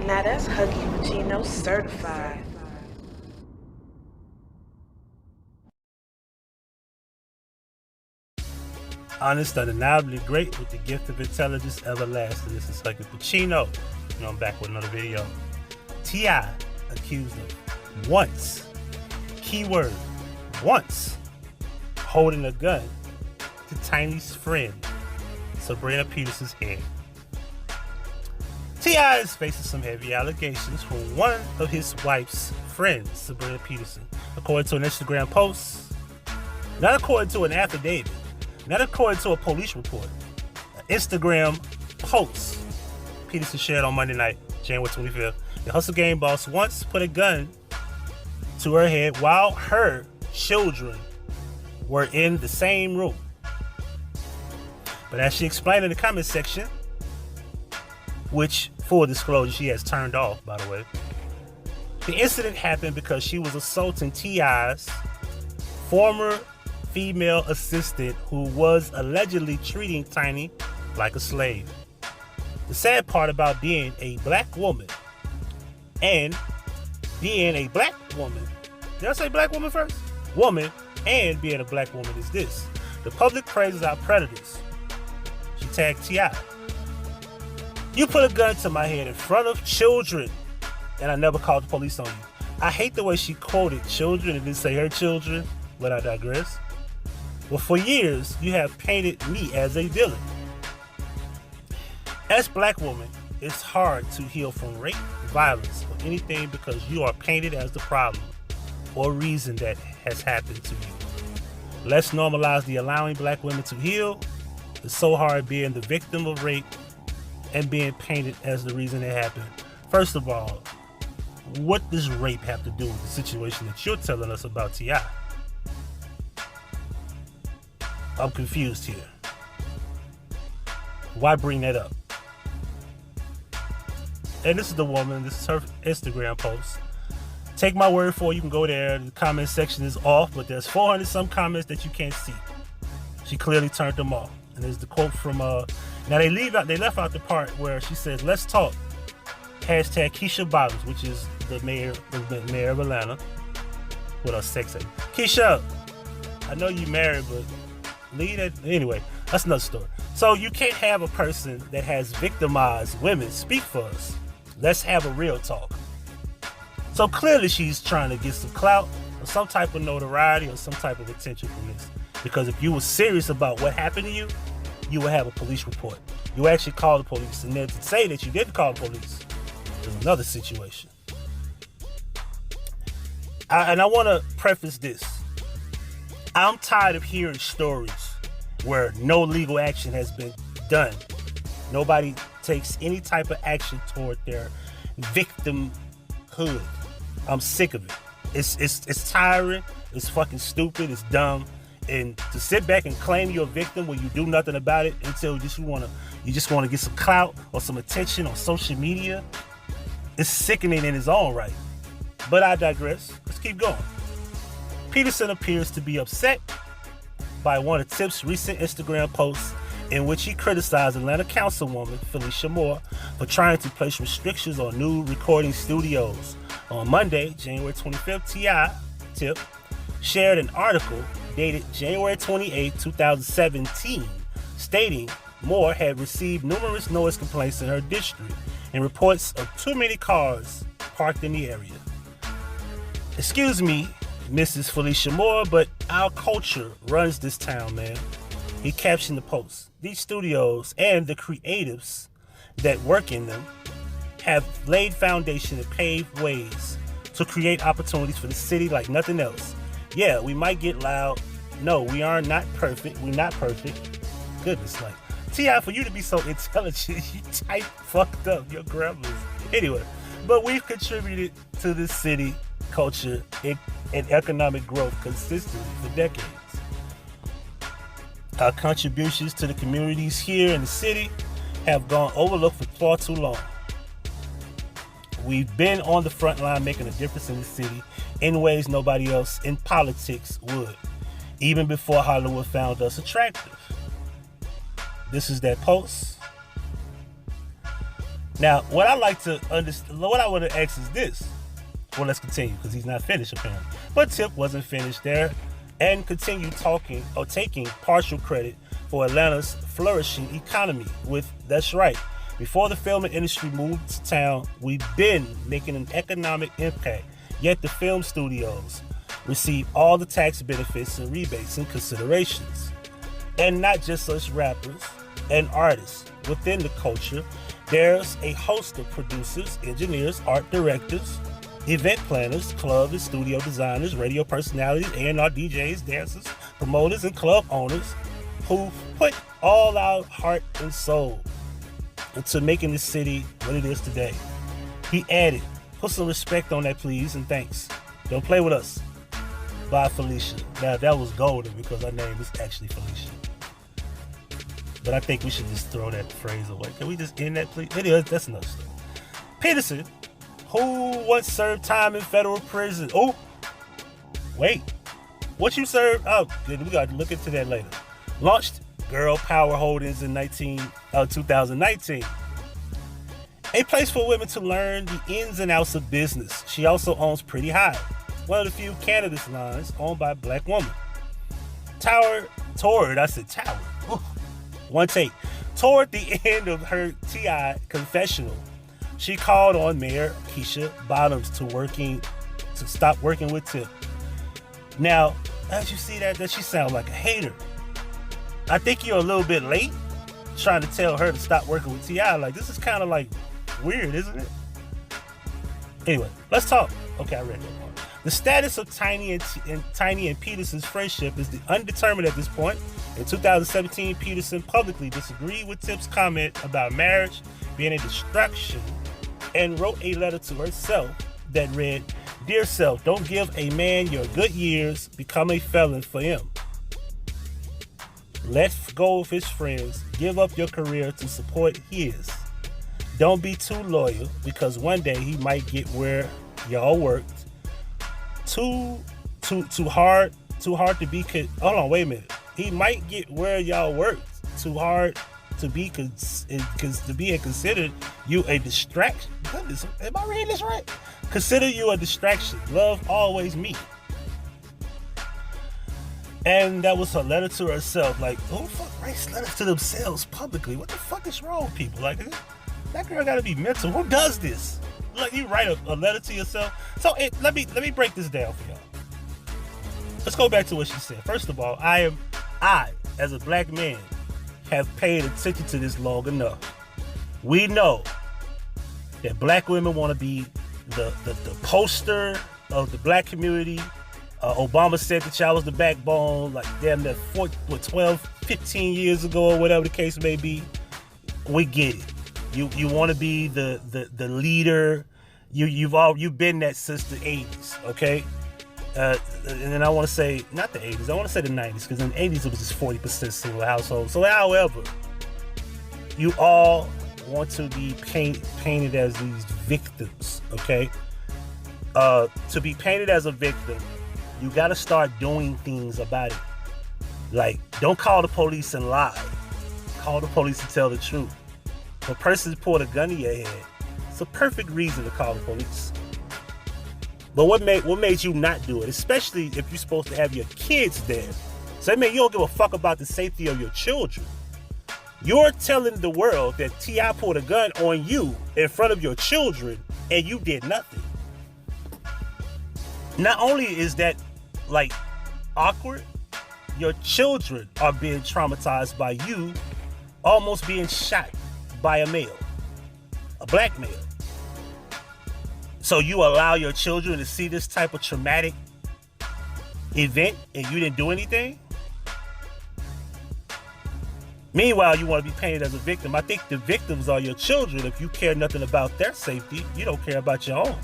Now that's Huggie Pacino certified. Honest, undeniably great with the gift of intelligence everlasting. This is Huggie Pacino. I'm back with another video. T.I. accused of once, keyword, once, holding a gun to Tiny's friend, Sabrina Petterson's head. T.I. is facing some heavy allegations from one of his wife's friends, Sabrina Petterson, according to an Instagram post, not according to an affidavit, not according to a police report, an Instagram post Petterson shared on Monday night, January 25th. The Hustle Game boss once put a gun to her head while her children were in the same room. But as she explained in the comment section, which, full disclosure, she has turned off, by the way, the incident happened because she was assaulting T.I.'s former female assistant who was allegedly treating Tiny like a slave. The sad part about being a black woman and being a black woman, did I say black woman first? Woman and being a black woman is this: the public praises our predators. She tagged T.I. You put a gun to my head in front of children and I never called the police on you. I hate the way she quoted children and didn't say her children, but I digress. Well, for years, you have painted me as a villain. As black women, it's hard to heal from rape, violence, or anything because you are painted as the problem or reason that has happened to you. Let's normalize the allowing black women to heal. It's so hard being the victim of rape and being painted as the reason it happened. First of all, what does rape have to do with the situation that you're telling us about T.I.? I'm confused here. Why bring that up? And this is the woman, this is her Instagram post. Take my word for it, you can go there. The comment section is off, but there's 400 some comments that you can't see. She clearly turned them off. And there's the quote from, now they left out the part where she says, let's talk. Hashtag Keisha Bottoms, which is the mayor of Atlanta. With her sex aid. Keisha, I know you married, but leave that. Anyway, that's another story. So you can't have a person that has victimized women speak for us. Let's have a real talk. So clearly she's trying to get some clout or some type of notoriety or some type of attention from this. Because if you were serious about what happened to you, you would have a police report. You actually call the police, and then to say that you didn't call the police is another situation. And I want to preface this. I'm tired of hearing stories where no legal action has been done. Nobody takes any type of action toward their victimhood. I'm sick of it. It's tiring. It's fucking stupid. It's dumb. And to sit back and claim you're a victim when you do nothing about it until you just want to get some clout or some attention on social media, it's sickening in its own right. But I digress. Let's keep going. Petterson appears to be upset by one of Tip's recent Instagram posts in which he criticized Atlanta Councilwoman Felicia Moore for trying to place restrictions on new recording studios. On Monday, January 25th, T.I. Tip shared an article dated January 28, 2017, stating Moore had received numerous noise complaints in her district and reports of too many cars parked in the area. Excuse me, Mrs. Felicia Moore, but our culture runs this town, man. He captioned the post. These studios and the creatives that work in them have laid foundation and paved ways to create opportunities for the city like nothing else. Yeah, we might get loud. No, we are not perfect. We're not perfect. Goodness, like, T.I., for you to be so intelligent, you type fucked up your grammar. Anyway, but we've contributed to this city culture and economic growth consistently for decades. Our contributions to the communities here in the city have gone overlooked for far too long. We've been on the front line making a difference in the city in ways nobody else in politics would, even before Hollywood found us attractive. This is that post. Now, what I like to understand, what I want to ask is this. Well, let's continue because he's not finished apparently. But Tip wasn't finished there and continued talking or taking partial credit for Atlanta's flourishing economy with, that's right, before the film industry moved to town, we've been making an economic impact, yet the film studios receive all the tax benefits and rebates and considerations. And not just us rappers and artists. Within the culture, there's a host of producers, engineers, art directors, event planners, club and studio designers, radio personalities, A&R DJs, dancers, promoters, and club owners who put all out heart and soul into making this city what it is today. He added, put some respect on that, please, and thanks. Don't play with us. By Felicia. Now, that was golden because her name is actually Felicia. But I think we should just throw that phrase away. Can we just end that, please? It is. That's another story. Peterson, who once served time in federal prison. Oh, wait. What you served? Oh, good. We got to look into that later. Launched Girl Power Holdings in 2019. A place for women to learn the ins and outs of business. She also owns Pretty High, one of the few cannabis lines owned by a black woman. Toward the end of her T.I. confessional, she called on Mayor Keisha Bottoms to stop working with Tip. Now, as you see that she sounds like a hater. I think you're a little bit late trying to tell her to stop working with T.I. Like, this is kind of like weird, isn't it? Anyway, let's talk. Okay, I read that part. The status of Tiny and Peterson's friendship is undetermined at this point. In 2017, Peterson publicly disagreed with Tip's comment about marriage being a distraction and wrote a letter to herself that read, "Dear self, don't give a man your good years, become a felon for him. Let go of his friends, give up your career to support his. Don't be too loyal because one day he might get where y'all worked. Too hard to be. Hold on, wait a minute. He might get where y'all worked. Too hard to be and considered you a distraction. Goodness, am I reading this right? Consider you a distraction. Love always me." And that was her letter to herself. Like, who the fuck writes letters to themselves publicly? What the fuck is wrong with people? Like, that girl gotta be mental. Who does this? Like, you write a letter to yourself? So let me break this down for y'all. Let's go back to what she said. First of all, I, as a black man, have paid attention to this long enough. We know that black women want to be the poster of the black community. Obama said that y'all was the backbone, like damn that 12, 15 years ago or whatever the case may be. We get it. You want to be the leader. You've been that since the 80s, okay? And then I want to say not the 80s. I want to say the 90s because in the 80s it was just 40% single household. So, however, you all want to be painted as these victims, okay? To be painted as a victim, you got to start doing things about it. Like, don't call the police and lie. Call the police and tell the truth. If a person pulled a gun to your head, it's a perfect reason to call the police. But what made you not do it? Especially if you're supposed to have your kids there. So that means you don't give a fuck about the safety of your children. You're telling the world that T.I. pulled a gun on you in front of your children and you did nothing. Not only is that like awkward, your children are being traumatized by you almost being shot by a male, a black male. So you allow your children to see this type of traumatic event and you didn't do anything? Meanwhile, you want to be painted as a victim. I think the victims are your children. If you care nothing about their safety, you don't care about your own.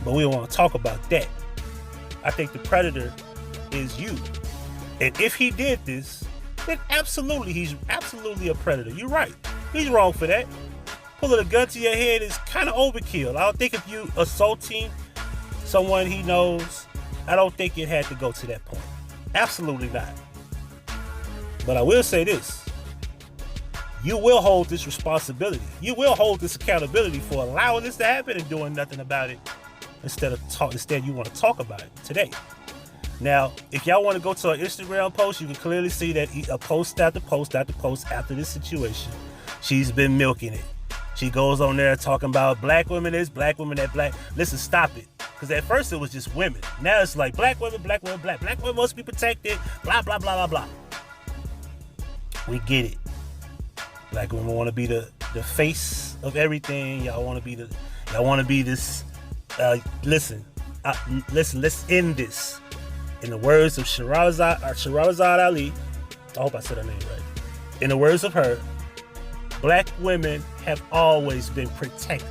But we don't want to talk about that. I think the predator is you. And if he did this, then absolutely, he's absolutely a predator. You're right. He's wrong for that. Pulling a gun to your head is kind of overkill. I don't think if you assaulting someone he knows, I don't think it had to go to that point. Absolutely not. But I will say this. you will hold this responsibility. You will hold this accountability for allowing this to happen and doing nothing about it. Instead you want to talk about it today. Now, if y'all want to go to our Instagram post, you can clearly see that a post after post after post after this situation, she's been milking it. She goes on there talking about black women this, black women that, black. Listen, stop it. Because at first it was just women. Now it's like black women, black women, black. Black women must be protected, blah, blah, blah, blah, blah. We get it. Black women want to be the face of everything. Y'all want to be this. Listen, let's end this. In the words of Shahrazad Ali, I hope I said her name right. In the words of her, black women have always been protected.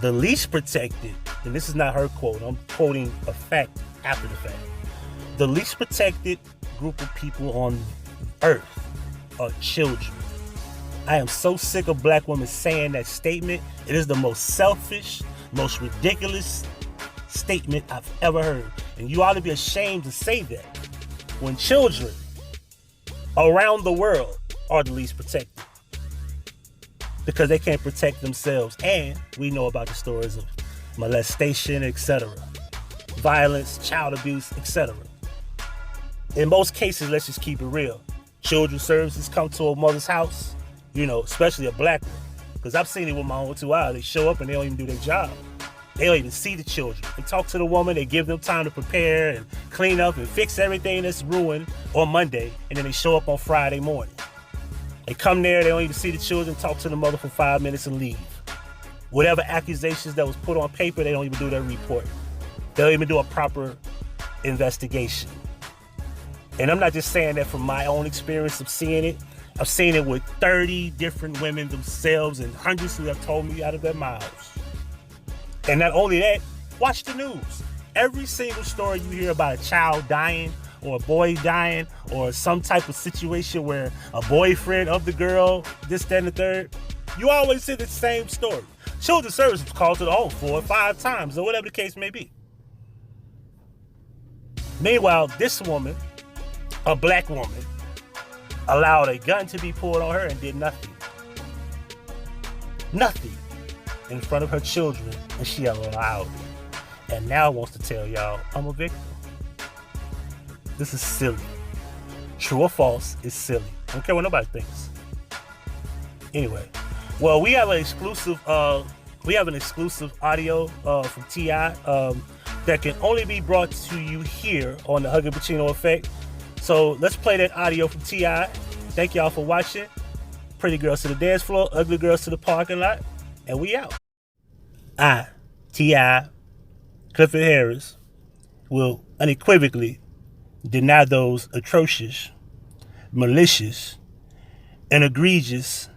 The least protected, and this is not her quote, I'm quoting a fact after the fact. The least protected group of people on earth are children. I am so sick of black women saying that statement. It is the most selfish, most ridiculous statement I've ever heard. And you ought to be ashamed to say that when children around the world are the least protected because they can't protect themselves. And we know about the stories of molestation, etc., violence, child abuse, etc. In most cases, let's just keep it real. Children's services come to a mother's house, especially a black one, because I've seen it with my own 2 eyes. They show up and they don't even do their job. They don't even see the children. They talk to the woman, they give them time to prepare and clean up and fix everything that's ruined on Monday, and then they show up on Friday morning. They come there, they don't even see the children, talk to the mother for 5 minutes and leave. Whatever accusations that was put on paper, they don't even do their report. They don't even do a proper investigation. And I'm not just saying that from my own experience of seeing it. I've seen it with 30 different women themselves and hundreds who have told me out of their mouths. And not only that, watch the news. Every single story you hear about a child dying or a boy dying or some type of situation where a boyfriend of the girl, this, that, and the third, you always hear the same story. Children's services called to the home 4 or 5 times or whatever the case may be. Meanwhile, this woman, a black woman, allowed a gun to be pulled on her and did nothing. Nothing in front of her children, and she allowed it. And now wants to tell y'all, I'm a victim. This is silly. True or false is silly. I don't care what nobody thinks. Anyway, well, we have an exclusive audio from T.I. That can only be brought to you here on the Huggie Pacino Effect. So let's play that audio from T.I. Thank y'all for watching. Pretty girls to the dance floor, ugly girls to the parking lot, and we out. I, T.I., Clifford Harris, will unequivocally deny those atrocious, malicious, and egregious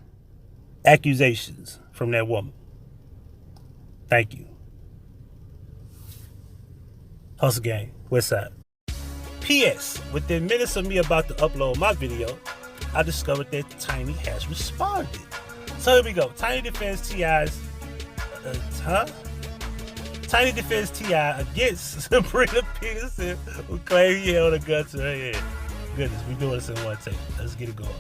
accusations from that woman. Thank you. Hustle Gang, West Side. P.S. Within minutes of me about to upload my video, I discovered that Tiny has responded. So here we go. Tiny defends T.I.'s... Tiny defends T.I. against Sabrina Petterson, who claimed he held a gun to her head. Goodness, we're doing this in one take. Let's get it going.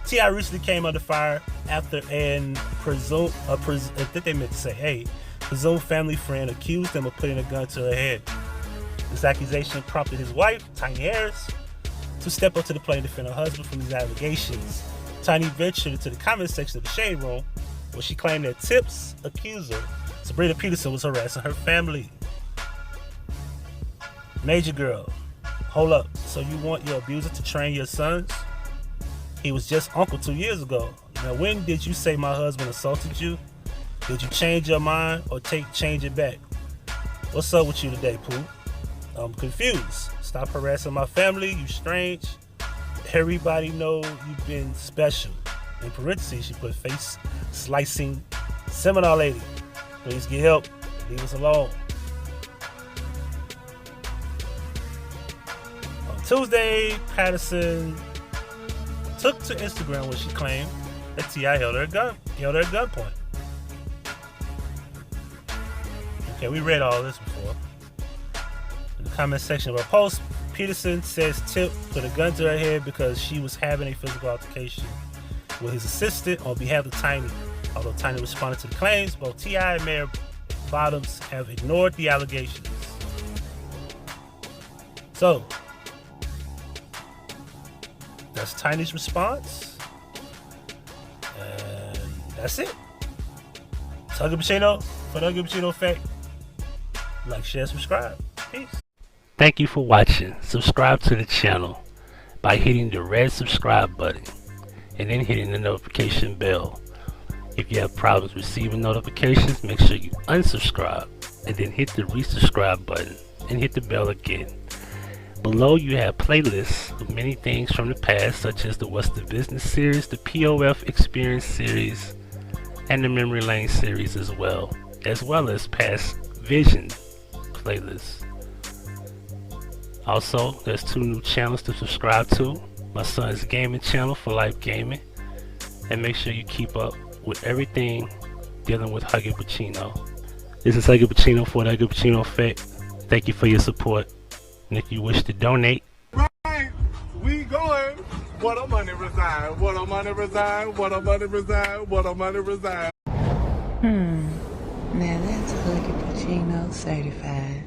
T.I. recently came under fire after I think they meant to say, presumed family friend accused him of putting a gun to her head. This accusation prompted his wife, Tiny Harris, to step up to the plate and defend her husband from these allegations. Tiny ventured into the comment section of the Shade Room, where she claimed that Tip's accuser, Sabrina Petterson, was harassing her family. Major girl, hold up. So you want your abuser to train your sons? He was just uncle 2 years ago. Now, when did you say my husband assaulted you? Did you change your mind or change it back? What's up with you today, Pooh? I'm confused. Stop harassing my family, you strange. Everybody know you've been special. In parentheses, she put face slicing seminar lady. Please get help. Leave us alone. On Tuesday, Patterson took to Instagram where she claimed that T.I. held her at gunpoint. Okay, we read all this before. In the comment section of her post, Petterson says Tip put a gun to her head because she was having a physical altercation with his assistant on behalf of Tiny. Although Tiny responded to the claims, both T.I. and Mayor Bottoms have ignored the allegations. So, that's Tiny's response. And that's it. It's Huggie Pacino for the Huggie Pacino Effect. Like, share, subscribe. Peace. Thank you for watching. Subscribe to the channel by hitting the red subscribe button and then hitting the notification bell. If you have problems receiving notifications, make sure you unsubscribe and then hit the resubscribe button and hit the bell again. Below you have playlists of many things from the past, such as the What's the Business series, the POF Experience series, and the Memory Lane series as well as past Vision playlists. Also, there's 2 new channels to subscribe to. My son's gaming channel, For Life Gaming, and make sure you keep up with everything dealing with Huggie Pacino. This is Huggie Pacino for the Huggie Pacino Effect. Thank you for your support, and if you wish to donate, right, we going. What a money reside, what a money reside, what a money reside, what a money reside. Now that's Huggie Pacino certified.